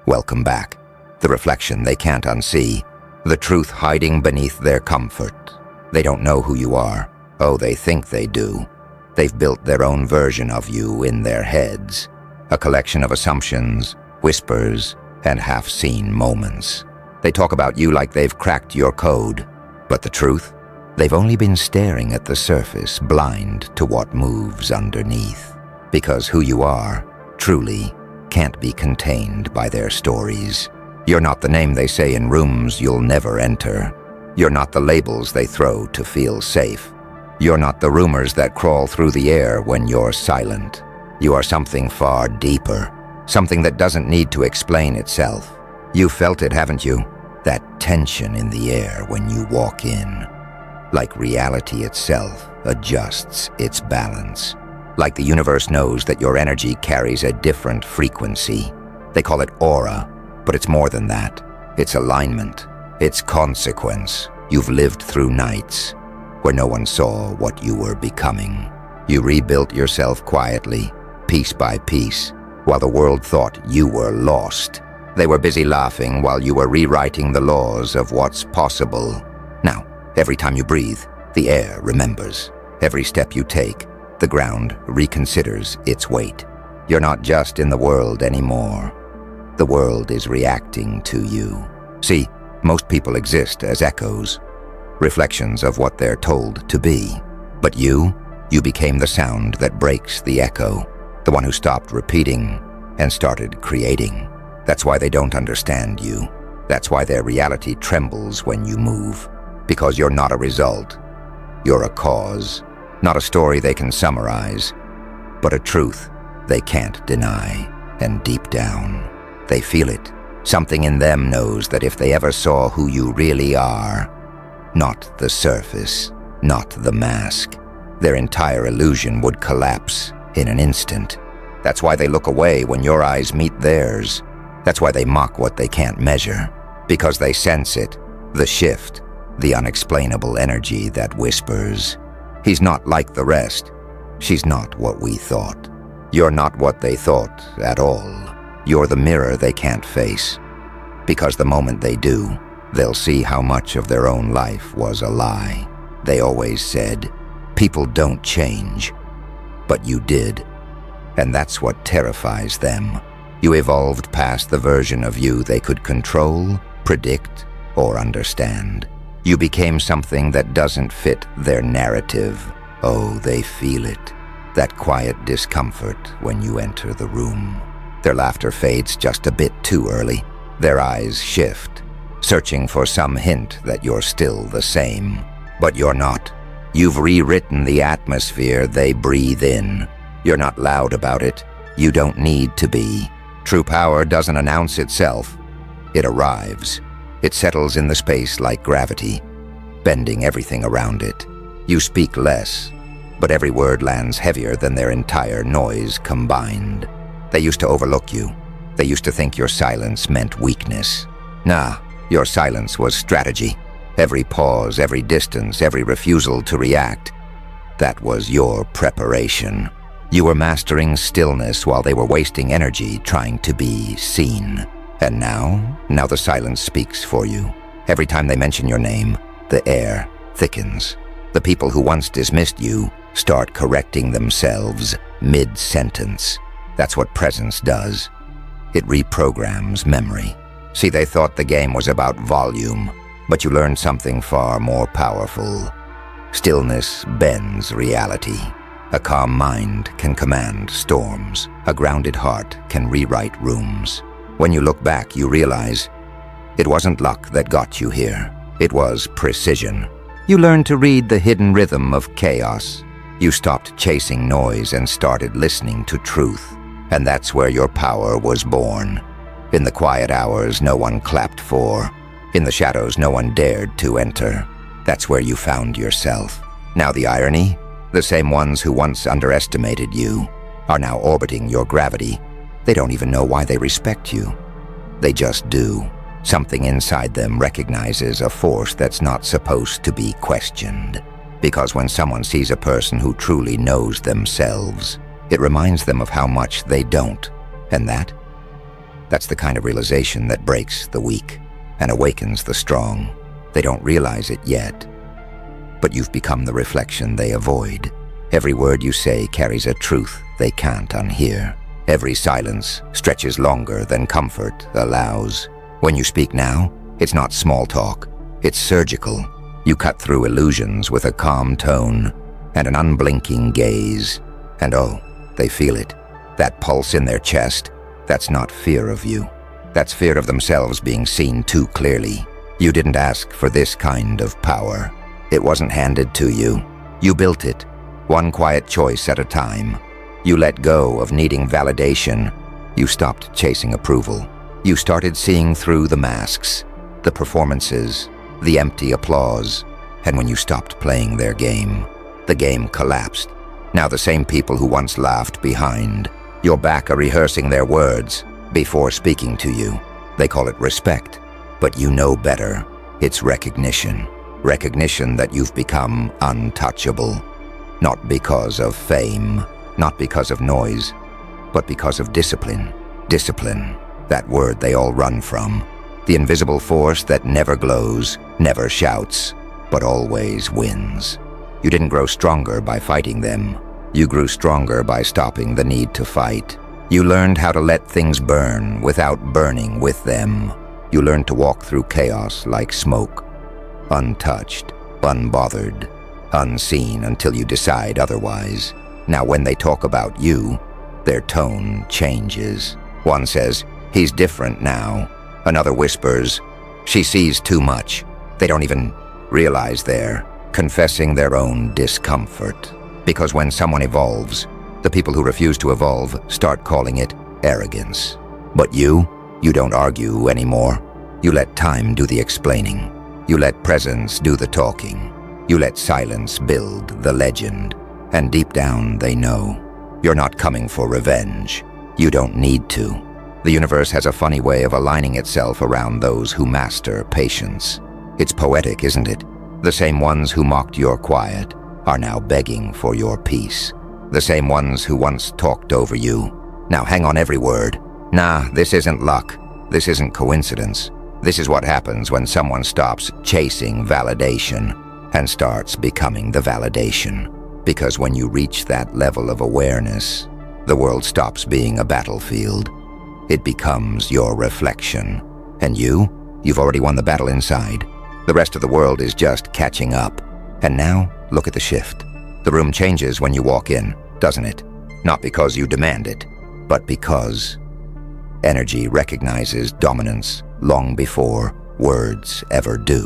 Welcome back. The reflection they can't unsee. The truth hiding beneath their comfort. They don't know who you are. Oh, they think they do. They've built their own version of you in their heads. A collection of assumptions, whispers, and half-seen moments. They talk about you like they've cracked your code. But the truth? They've only been staring at the surface, blind to what moves underneath. Because who you are, truly, can't be contained by their stories. You're not the name they say in rooms you'll never enter. You're not the labels they throw to feel safe. You're not the rumors that crawl through the air when you're silent. You are something far deeper, something that doesn't need to explain itself. You felt it, haven't you? That tension in the air when you walk in. Like reality itself adjusts its balance. Like the universe knows that your energy carries a different frequency. They call it aura, but it's more than that. It's alignment. It's consequence. You've lived through nights where no one saw what you were becoming. You rebuilt yourself quietly, piece by piece, while the world thought you were lost. They were busy laughing while you were rewriting the laws of what's possible. Now, every time you breathe, the air remembers. Every step you take, the ground reconsiders its weight. You're not just in the world anymore. The world is reacting to you. See, most people exist as echoes, reflections of what they're told to be. But you became the sound that breaks the echo, the one who stopped repeating and started creating. That's why they don't understand you. That's why their reality trembles when you move. Because you're not a result. You're a cause. Not a story they can summarize, but a truth they can't deny. And deep down, they feel it. Something in them knows that if they ever saw who you really are, not the surface, not the mask, their entire illusion would collapse in an instant. That's why they look away when your eyes meet theirs. That's why they mock what they can't measure. Because they sense it, the shift, the unexplainable energy that whispers, "He's not like the rest. She's not what we thought." You're not what they thought at all. You're the mirror they can't face. Because the moment they do, they'll see how much of their own life was a lie. They always said, "People don't change." But you did. And that's what terrifies them. You evolved past the version of you they could control, predict, or understand. You became something that doesn't fit their narrative. Oh, they feel it. That quiet discomfort when you enter the room. Their laughter fades just a bit too early. Their eyes shift, searching for some hint that you're still the same. But you're not. You've rewritten the atmosphere they breathe in. You're not loud about it. You don't need to be. True power doesn't announce itself. It arrives. It settles in the space like gravity, bending everything around it. You speak less, but every word lands heavier than their entire noise combined. They used to overlook you. They used to think your silence meant weakness. Nah, your silence was strategy. Every pause, every distance, every refusal to react, that was your preparation. You were mastering stillness while they were wasting energy trying to be seen. And now the silence speaks for you. Every time they mention your name, the air thickens. The people who once dismissed you start correcting themselves mid-sentence. That's what presence does. It reprograms memory. See, they thought the game was about volume, but you learned something far more powerful. Stillness bends reality. A calm mind can command storms. A grounded heart can rewrite rooms. When you look back, you realize it wasn't luck that got you here. It was precision. You learned to read the hidden rhythm of chaos. You stopped chasing noise and started listening to truth. And that's where your power was born. In the quiet hours no one clapped for. In the shadows no one dared to enter. That's where you found yourself. Now the irony? The same ones who once underestimated you are now orbiting your gravity. They don't even know why they respect you. They just do. Something inside them recognizes a force that's not supposed to be questioned. Because when someone sees a person who truly knows themselves, it reminds them of how much they don't. And That's the kind of realization that breaks the weak and awakens the strong. They don't realize it yet, but you've become the reflection they avoid. Every word you say carries a truth they can't unhear. Every silence stretches longer than comfort allows. When you speak now, it's not small talk, it's surgical. You cut through illusions with a calm tone and an unblinking gaze. And oh, they feel it. That pulse in their chest, that's not fear of you. That's fear of themselves being seen too clearly. You didn't ask for this kind of power. It wasn't handed to you. You built it, one quiet choice at a time. You let go of needing validation. You stopped chasing approval. You started seeing through the masks, the performances, the empty applause. And when you stopped playing their game, the game collapsed. Now the same people who once laughed behind your back are rehearsing their words before speaking to you. They call it respect, but you know better. It's recognition. Recognition that you've become untouchable. Not because of fame, not because of noise, but because of discipline. Discipline, that word they all run from. The invisible force that never glows, never shouts, but always wins. You didn't grow stronger by fighting them. You grew stronger by stopping the need to fight. You learned how to let things burn without burning with them. You learned to walk through chaos like smoke, untouched, unbothered, unseen until you decide otherwise. Now when they talk about you, their tone changes. One says, "He's different now." Another whispers, "She sees too much." They don't even realize they're confessing their own discomfort. Because when someone evolves, the people who refuse to evolve start calling it arrogance. But you don't argue anymore. You let time do the explaining. You let presence do the talking. You let silence build the legend. And deep down they know you're not coming for revenge. You don't need to. The universe has a funny way of aligning itself around those who master patience. It's poetic, isn't it? The same ones who mocked your quiet are now begging for your peace. The same ones who once talked over you now hang on every word. Nah, this isn't luck. This isn't coincidence. This is what happens when someone stops chasing validation and starts becoming the validation. Because when you reach that level of awareness, the world stops being a battlefield. It becomes your reflection. And you've already won the battle inside. The rest of the world is just catching up. And now, look at the shift. The room changes when you walk in, doesn't it? Not because you demand it, but because energy recognizes dominance long before words ever do.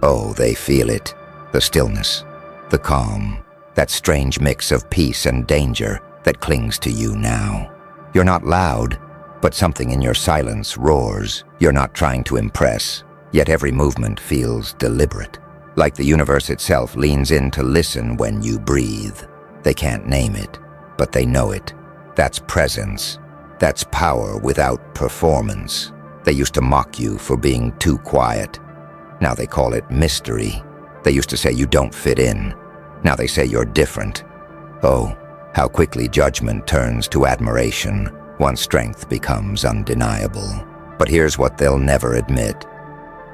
Oh, they feel it. The stillness, the calm, that strange mix of peace and danger that clings to you now. You're not loud, but something in your silence roars. You're not trying to impress, yet every movement feels deliberate. Like the universe itself leans in to listen when you breathe. They can't name it, but they know it. That's presence. That's power without performance. They used to mock you for being too quiet. Now they call it mystery. They used to say you don't fit in. Now they say you're different. Oh, how quickly judgment turns to admiration once strength becomes undeniable. But here's what they'll never admit.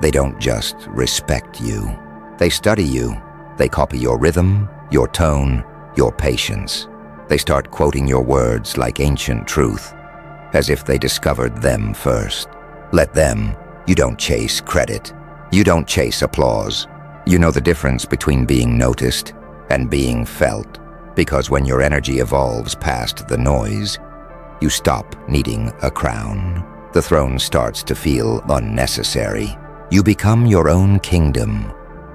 They don't just respect you. They study you. They copy your rhythm, your tone, your patience. They start quoting your words like ancient truth, as if they discovered them first. Let them. You don't chase credit. You don't chase applause. You know the difference between being noticed and being felt, because when your energy evolves past the noise, you stop needing a crown. The throne starts to feel unnecessary. You become your own kingdom.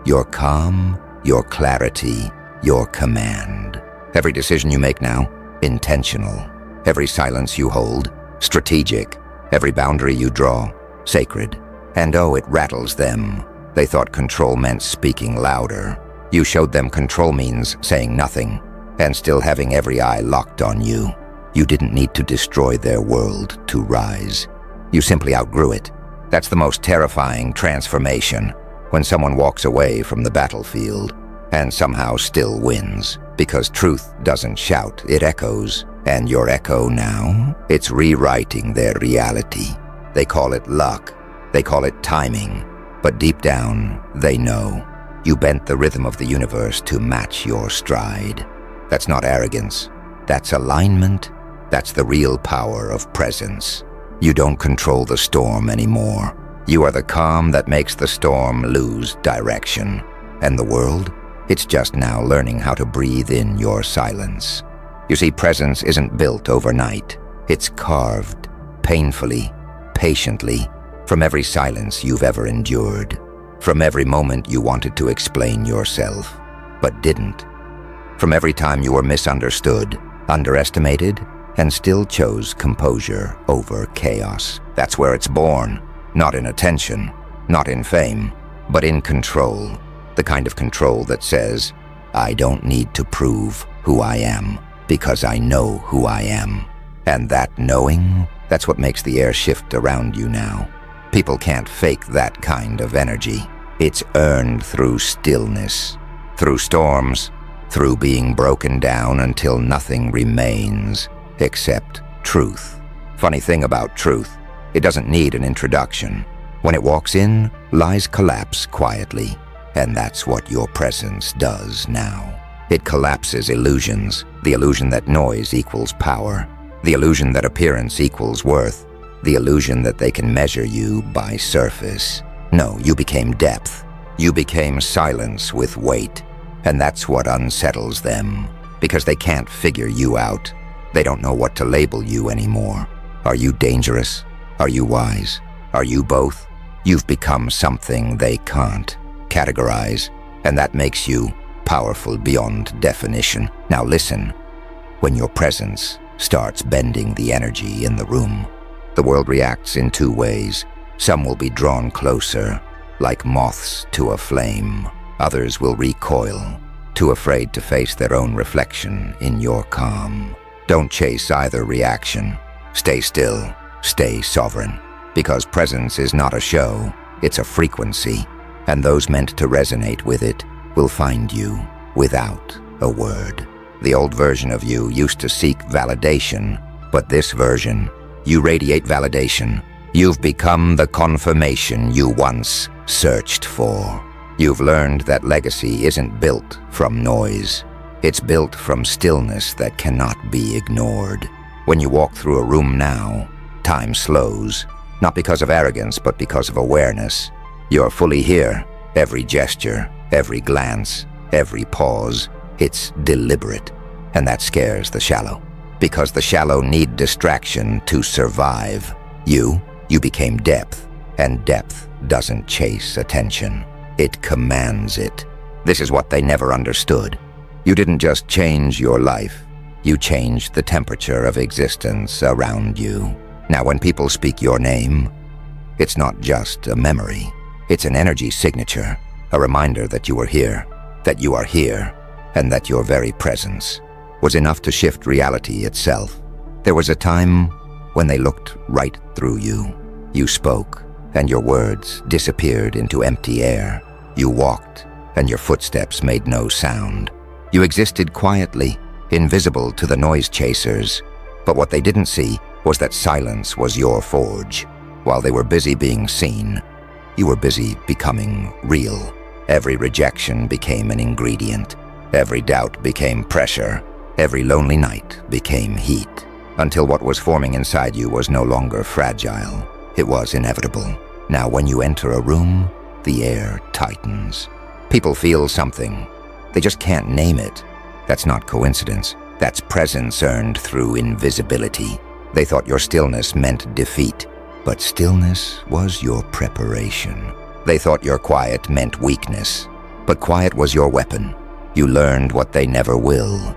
Your calm, your clarity, your command. Every decision you make now, intentional. Every silence you hold, strategic. Every boundary you draw, sacred. And oh, it rattles them. They thought control meant speaking louder. You showed them control means saying nothing, and still having every eye locked on you. You didn't need to destroy their world to rise. You simply outgrew it. That's the most terrifying transformation. When someone walks away from the battlefield and somehow still wins, because truth doesn't shout, it echoes. And your echo now, it's rewriting their reality. They call it luck. They call it timing. But deep down, they know. You bent the rhythm of the universe to match your stride. That's not arrogance. That's alignment. That's the real power of presence. You don't control the storm anymore. You are the calm that makes the storm lose direction. And the world? It's just now learning how to breathe in your silence. You see, presence isn't built overnight. It's carved, painfully, patiently, from every silence you've ever endured. From every moment you wanted to explain yourself, but didn't. From every time you were misunderstood, underestimated, and still chose composure over chaos. That's where it's born. Not in attention, not in fame, but in control. The kind of control that says, I don't need to prove who I am, because I know who I am. And that knowing, that's what makes the air shift around you now. People can't fake that kind of energy. It's earned through stillness, through storms, through being broken down until nothing remains except truth. Funny thing about truth, it doesn't need an introduction. When it walks in, lies collapse quietly, and that's what your presence does now. It collapses illusions, the illusion that noise equals power, the illusion that appearance equals worth, the illusion that they can measure you by surface. No, you became depth. You became silence with weight, and that's what unsettles them, because they can't figure you out. They don't know what to label you anymore. Are you dangerous? Are you wise? Are you both? You've become something they can't categorize, and that makes you powerful beyond definition. Now listen, when your presence starts bending the energy in the room, the world reacts in two ways. Some will be drawn closer, like moths to a flame. Others will recoil, too afraid to face their own reflection in your calm. Don't chase either reaction. Stay still, stay sovereign, because presence is not a show, it's a frequency, and those meant to resonate with it will find you without a word. The old version of you used to seek validation, but this version, you radiate validation. You've become the confirmation you once searched for. You've learned that legacy isn't built from noise. It's built from stillness that cannot be ignored. When you walk through a room now, time slows, not because of arrogance, but because of awareness. You're fully here. Every gesture, every glance, every pause, it's deliberate. And that scares the shallow, because the shallow need distraction to survive. You became depth, and depth doesn't chase attention. It commands it. This is what they never understood. You didn't just change your life, you changed the temperature of existence around you. Now when people speak your name, it's not just a memory. It's an energy signature, a reminder that you were here, that you are here, and that your very presence was enough to shift reality itself. There was a time when they looked right through you. You spoke, and your words disappeared into empty air. You walked, and your footsteps made no sound. You existed quietly, invisible to the noise chasers. But what they didn't see was that silence was your forge. While they were busy being seen, you were busy becoming real. Every rejection became an ingredient. Every doubt became pressure. Every lonely night became heat. Until what was forming inside you was no longer fragile. It was inevitable. Now when you enter a room, the air tightens. People feel something. They just can't name it. That's not coincidence. That's presence earned through invisibility. They thought your stillness meant defeat, but stillness was your preparation. They thought your quiet meant weakness, but quiet was your weapon. You learned what they never will,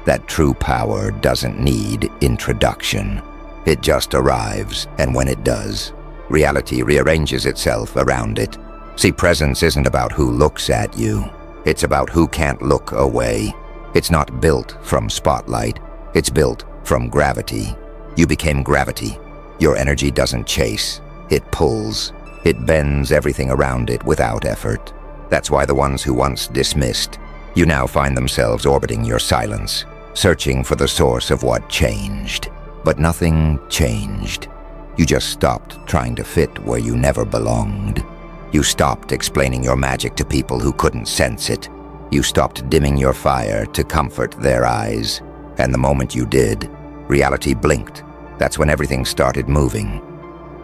that true power doesn't need introduction. It just arrives, and when it does, reality rearranges itself around it. See, presence isn't about who looks at you. It's about who can't look away. It's not built from spotlight. It's built from gravity. You became gravity. Your energy doesn't chase. It pulls. It bends everything around it without effort. That's why the ones who once dismissed you now find themselves orbiting your silence, searching for the source of what changed. But nothing changed. You just stopped trying to fit where you never belonged. You stopped explaining your magic to people who couldn't sense it. You stopped dimming your fire to comfort their eyes. And the moment you did, reality blinked. That's when everything started moving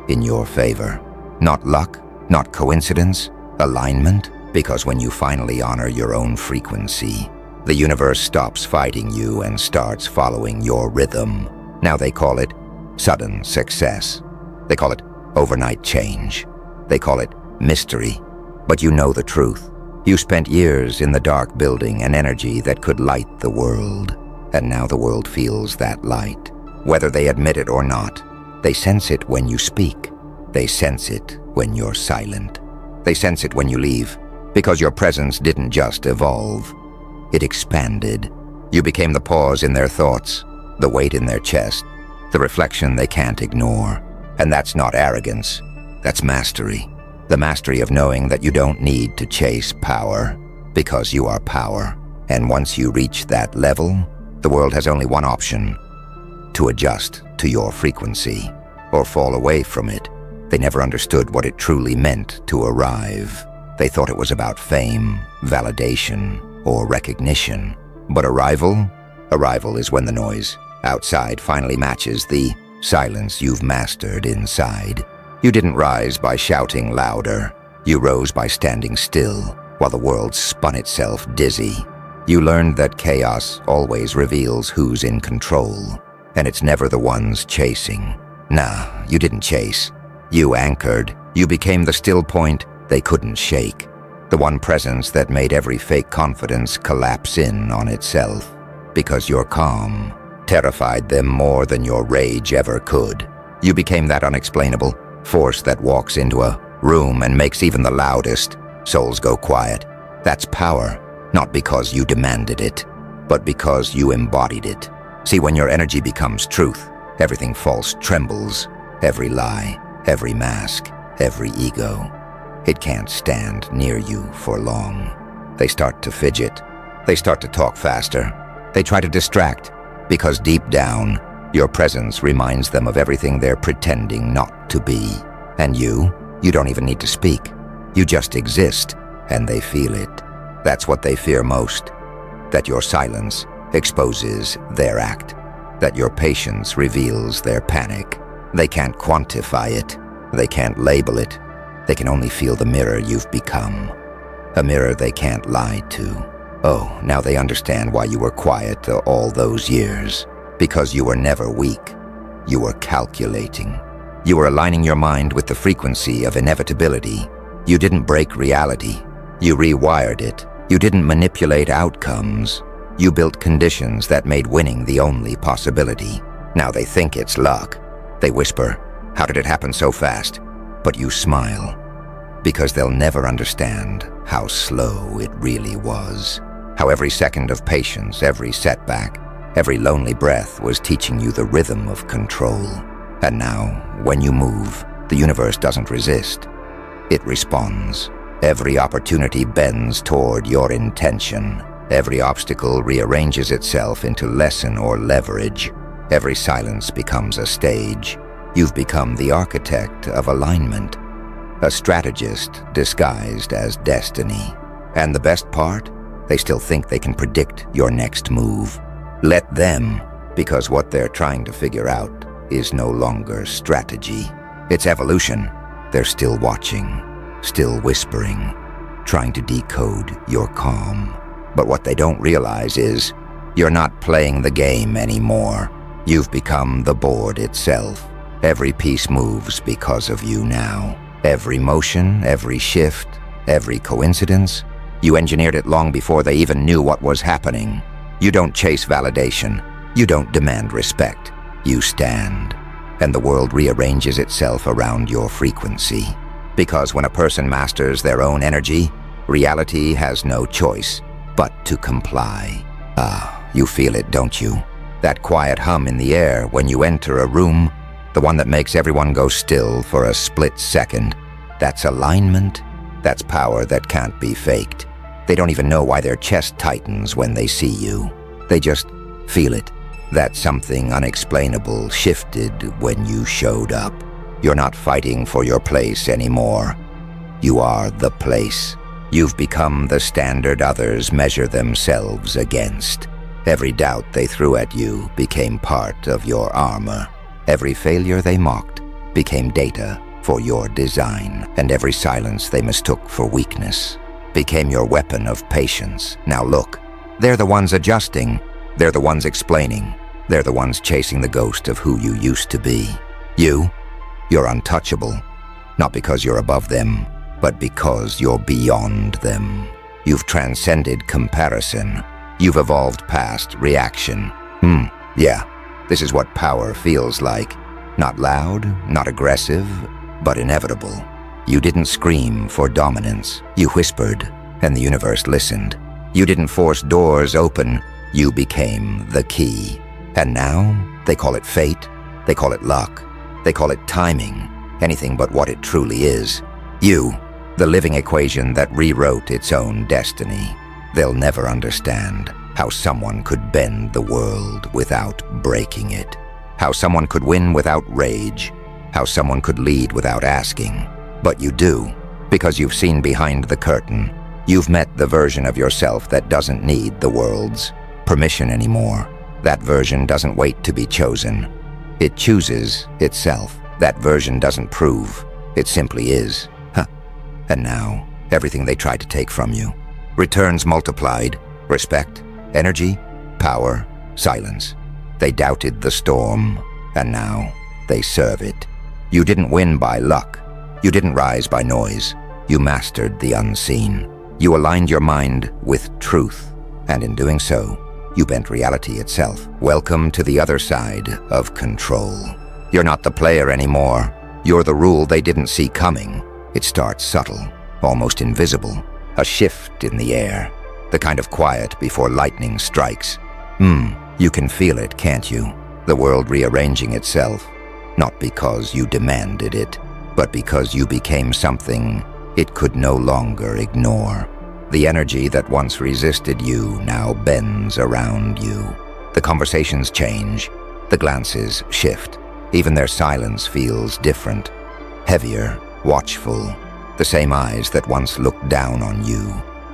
in your favor. Not luck, not coincidence, alignment. Because when you finally honor your own frequency, the universe stops fighting you and starts following your rhythm. Now they call it sudden success. They call it overnight change. They call it mystery. But you know the truth. You spent years in the dark building an energy that could light the world. And now the world feels that light. Whether they admit it or not, they sense it when you speak. They sense it when you're silent. They sense it when you leave. Because your presence didn't just evolve. It expanded. You became the pause in their thoughts, the weight in their chest, the reflection they can't ignore. And that's not arrogance. That's mastery. The mastery of knowing that you don't need to chase power, because you are power. And once you reach that level, the world has only one option: to adjust to your frequency, or fall away from it. They never understood what it truly meant to arrive. They thought it was about fame, validation, or recognition. But arrival is when the noise outside finally matches the silence you've mastered inside. You didn't rise by shouting louder. You rose by standing still while the world spun itself dizzy. You learned that chaos always reveals who's in control, and it's never the ones chasing. Nah, you didn't chase. You anchored. You became the still point they couldn't shake. The one presence that made every fake confidence collapse in on itself. Because your calm terrified them more than your rage ever could. You became that unexplainable force that walks into a room and makes even the loudest souls go quiet. That's power, not because you demanded it, but because you embodied it. See, when your energy becomes truth, everything false trembles. Every lie, every mask, every ego. It can't stand near you for long. They start to fidget. They start to talk faster. They try to distract, because deep down, your presence reminds them of everything they're pretending not to be. And you don't even need to speak. You just exist, and they feel it. That's what they fear most. That your silence exposes their act. That your patience reveals their panic. They can't quantify it. They can't label it. They can only feel the mirror you've become. A mirror they can't lie to. Oh, now they understand why you were quiet all those years. Because you were never weak. You were calculating. You were aligning your mind with the frequency of inevitability. You didn't break reality. You rewired it. You didn't manipulate outcomes. You built conditions that made winning the only possibility. Now they think it's luck. They whisper, "How did it happen so fast?" But you smile, because they'll never understand how slow it really was. How every second of patience, every setback, every lonely breath was teaching you the rhythm of control. And now, when you move, the universe doesn't resist. It responds. Every opportunity bends toward your intention. Every obstacle rearranges itself into lesson or leverage. Every silence becomes a stage. You've become the architect of alignment, a strategist disguised as destiny. And the best part? They still think they can predict your next move. Let them, because what they're trying to figure out is no longer strategy. It's evolution. They're still watching, still whispering, trying to decode your calm. But what they don't realize is you're not playing the game anymore. You've become the board itself. Every piece moves because of you now. Every motion, every shift, every coincidence, you engineered it long before they even knew what was happening. You don't chase validation. You don't demand respect. You stand, and the world rearranges itself around your frequency. Because when a person masters their own energy, reality has no choice but to comply. Ah, you feel it, don't you? That quiet hum in the air when you enter a room, the one that makes everyone go still for a split second. That's alignment. That's power that can't be faked. They don't even know why their chest tightens when they see you. They just feel it. That something unexplainable shifted when you showed up. You're not fighting for your place anymore. You are the place. You've become the standard others measure themselves against. Every doubt they threw at you became part of your armor. Every failure they mocked became data for your design, and every silence they mistook for weakness became your weapon of patience. Now look, they're the ones adjusting. They're the ones explaining. They're the ones chasing the ghost of who you used to be. You're untouchable, not because you're above them, but because you're beyond them. You've transcended comparison. You've evolved past reaction. Yeah, this is what power feels like. Not loud, not aggressive, but inevitable. You didn't scream for dominance. You whispered, and the universe listened. You didn't force doors open. You became the key. And now, they call it fate. They call it luck. They call it timing. Anything but what it truly is. You, the living equation that rewrote its own destiny. They'll never understand how someone could bend the world without breaking it. How someone could win without rage. How someone could lead without asking. But you do, because you've seen behind the curtain. You've met the version of yourself that doesn't need the world's permission anymore. That version doesn't wait to be chosen. It chooses itself. That version doesn't prove. It simply is. And now, everything they tried to take from you returns multiplied. Respect, energy, power, silence. They doubted the storm, and now they serve it. You didn't win by luck. You didn't rise by noise. You mastered the unseen. You aligned your mind with truth, and in doing so, you bent reality itself. Welcome to the other side of control. You're not the player anymore. You're the rule they didn't see coming. It starts subtle, almost invisible. A shift in the air. The kind of quiet before lightning strikes. You can feel it, can't you? The world rearranging itself. Not because you demanded it, but because you became something it could no longer ignore. The energy that once resisted you now bends around you. The conversations change. The glances shift. Even their silence feels different. Heavier, watchful. The same eyes that once looked down on you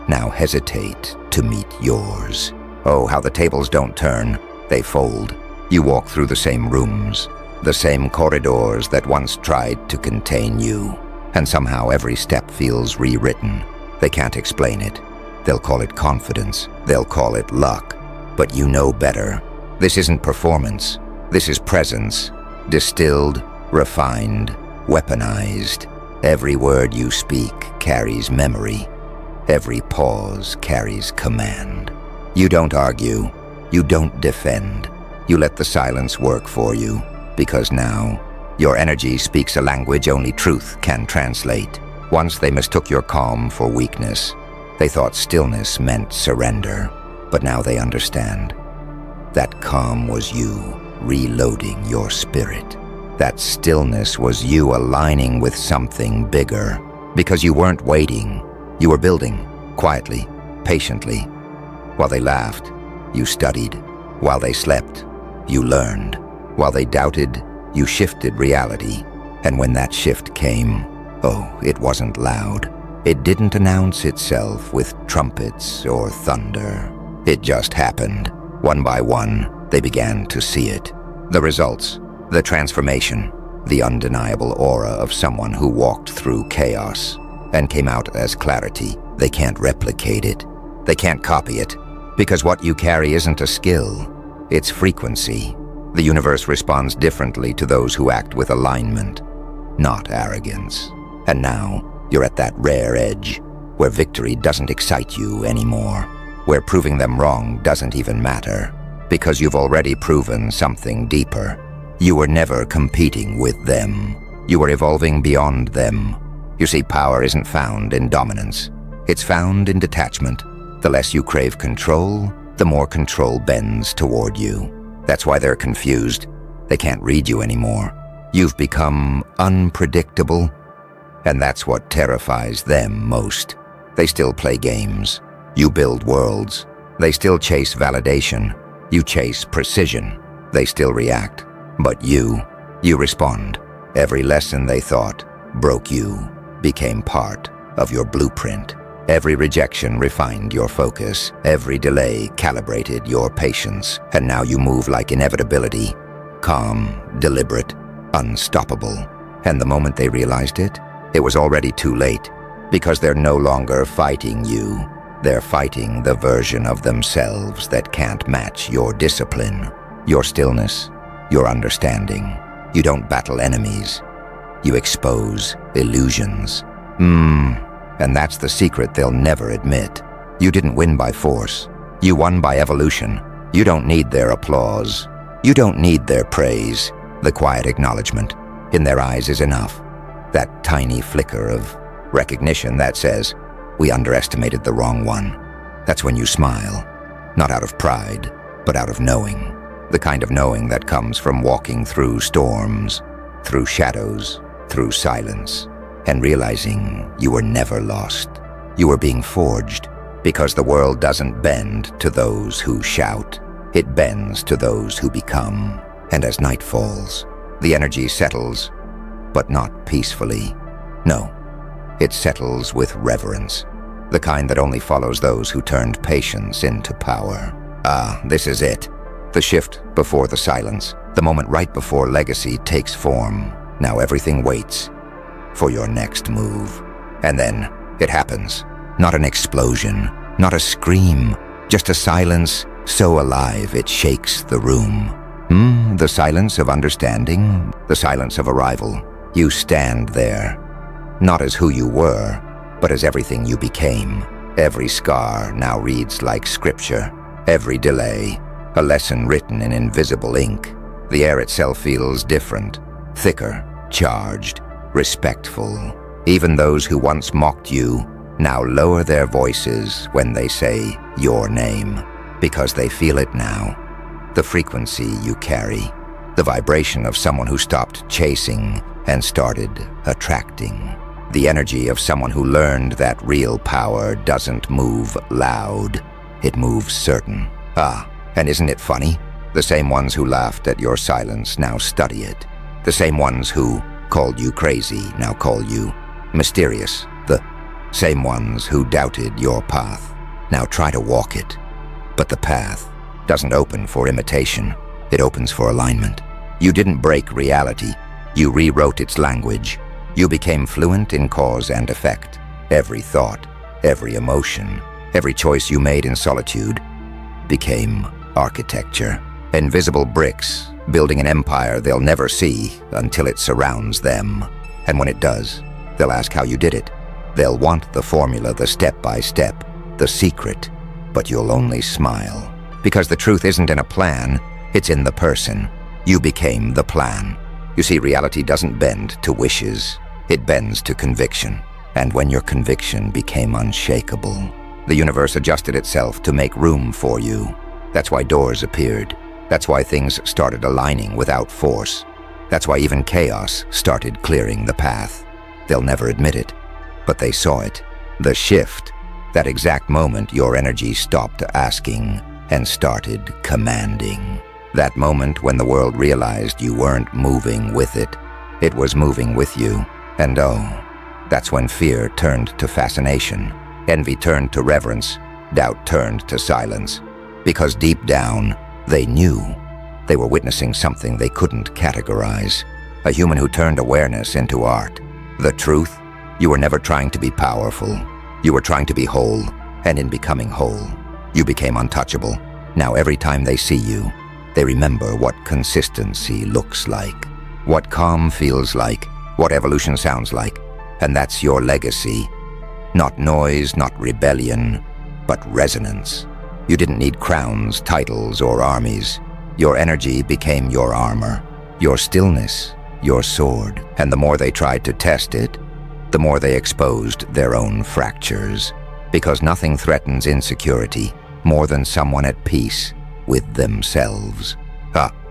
now hesitate to meet yours. Oh, how the tables don't turn. They fold. You walk through the same rooms, the same corridors that once tried to contain you. And somehow every step feels rewritten. They can't explain it. They'll call it confidence. They'll call it luck. But you know better. This isn't performance. This is presence. Distilled, refined, weaponized. Every word you speak carries memory. Every pause carries command. You don't argue. You don't defend. You let the silence work for you. Because now, your energy speaks a language only truth can translate. Once they mistook your calm for weakness. They thought stillness meant surrender. But now they understand. That calm was you reloading your spirit. That stillness was you aligning with something bigger. Because you weren't waiting. You were building, quietly, patiently. While they laughed, you studied. While they slept, you learned. While they doubted, you shifted reality. And when that shift came, it wasn't loud. It didn't announce itself with trumpets or thunder. It just happened. One by one, they began to see it. The results, the transformation, the undeniable aura of someone who walked through chaos and came out as clarity. They can't replicate it. They can't copy it. Because what you carry isn't a skill. It's frequency. The universe responds differently to those who act with alignment, not arrogance. And now, you're at that rare edge, where victory doesn't excite you anymore, where proving them wrong doesn't even matter, because you've already proven something deeper. You were never competing with them. You were evolving beyond them. You see, power isn't found in dominance. It's found in detachment. The less you crave control, the more control bends toward you. That's why they're confused. They can't read you anymore. You've become unpredictable, and that's what terrifies them most. They still play games. You build worlds. They still chase validation. You chase precision. They still react. But you respond. Every lesson they thought broke you, became part of your blueprint. Every rejection refined your focus. Every delay calibrated your patience. And now you move like inevitability, calm, deliberate, unstoppable. And the moment they realized it was already too late, because they're no longer fighting you. They're fighting the version of themselves that can't match your discipline, your stillness, your understanding. You don't battle enemies. You expose illusions. And that's the secret they'll never admit. You didn't win by force. You won by evolution. You don't need their applause. You don't need their praise. The quiet acknowledgement in their eyes is enough. That tiny flicker of recognition that says, we underestimated the wrong one. That's when you smile, not out of pride, but out of knowing. The kind of knowing that comes from walking through storms, through shadows, through silence, and realizing you were never lost. You were being forged, because the world doesn't bend to those who shout. It bends to those who become. And as night falls, the energy settles, but not peacefully. No, it settles with reverence, the kind that only follows those who turned patience into power. This is it. The shift before the silence, the moment right before legacy takes form. Now everything waits for your next move. And then it happens. Not an explosion, not a scream, just a silence so alive it shakes the room. The silence of understanding, the silence of arrival. You stand there, not as who you were, but as everything you became. Every scar now reads like scripture. Every delay, a lesson written in invisible ink. The air itself feels different, thicker, charged, respectful. Even those who once mocked you now lower their voices when they say your name, because they feel it now. The frequency you carry, the vibration of someone who stopped chasing and started attracting. The energy of someone who learned that real power doesn't move loud, it moves certain. And isn't it funny? The same ones who laughed at your silence now study it. The same ones who called you crazy now call you mysterious. The same ones who doubted your path now try to walk it. But the path doesn't open for imitation. It opens for alignment. You didn't break reality. You rewrote its language. You became fluent in cause and effect. Every thought, every emotion, every choice you made in solitude became architecture. Invisible bricks, building an empire they'll never see until it surrounds them. And when it does, they'll ask how you did it. They'll want the formula, the step-by-step, the secret, but you'll only smile. Because the truth isn't in a plan, it's in the person. You became the plan. You see, reality doesn't bend to wishes. It bends to conviction. And when your conviction became unshakable, the universe adjusted itself to make room for you. That's why doors appeared. That's why things started aligning without force. That's why even chaos started clearing the path. They'll never admit it, but they saw it. The shift, that exact moment your energy stopped asking and started commanding. That moment when the world realized you weren't moving with it, it was moving with you. And that's when fear turned to fascination, envy turned to reverence, doubt turned to silence. Because deep down, they knew they were witnessing something they couldn't categorize. A human who turned awareness into art. The truth, you were never trying to be powerful. You were trying to be whole, and in becoming whole, you became untouchable. Now every time they see you, they remember what consistency looks like, what calm feels like, what evolution sounds like, and that's your legacy. Not noise, not rebellion, but resonance. You didn't need crowns, titles, or armies. Your energy became your armor, your stillness, your sword. And the more they tried to test it, the more they exposed their own fractures. Because nothing threatens insecurity more than someone at peace with themselves.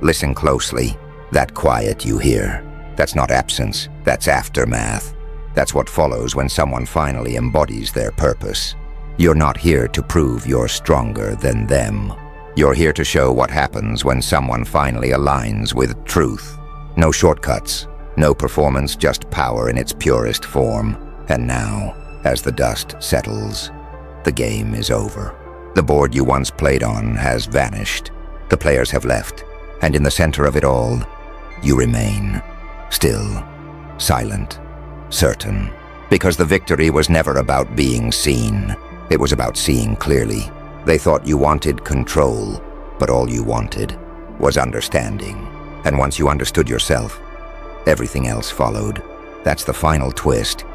Listen closely. That quiet you hear, that's not absence, that's aftermath. That's what follows when someone finally embodies their purpose. You're not here to prove you're stronger than them. You're here to show what happens when someone finally aligns with truth. No shortcuts, No performance, just power in its purest form. And now, as the dust settles, the game is over. The board you once played on has vanished. The players have left, and in the center of it all, you remain. Still, silent, certain. Because the victory was never about being seen. It was about seeing clearly. They thought you wanted control, but all you wanted was understanding. And once you understood yourself, everything else followed. That's the final twist.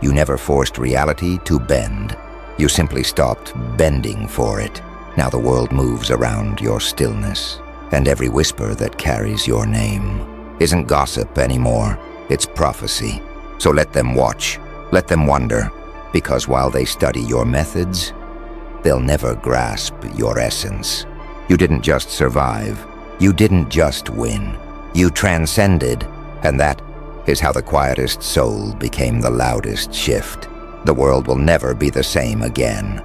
You never forced reality to bend. You simply stopped bending for it. Now the world moves around your stillness, and every whisper that carries your name isn't gossip anymore. It's prophecy. So let them watch. Let them wonder, because while they study your methods, they'll never grasp your essence. You didn't just survive. You didn't just win. You transcended, and that is how the quietest soul became the loudest shift. The world will never be the same again.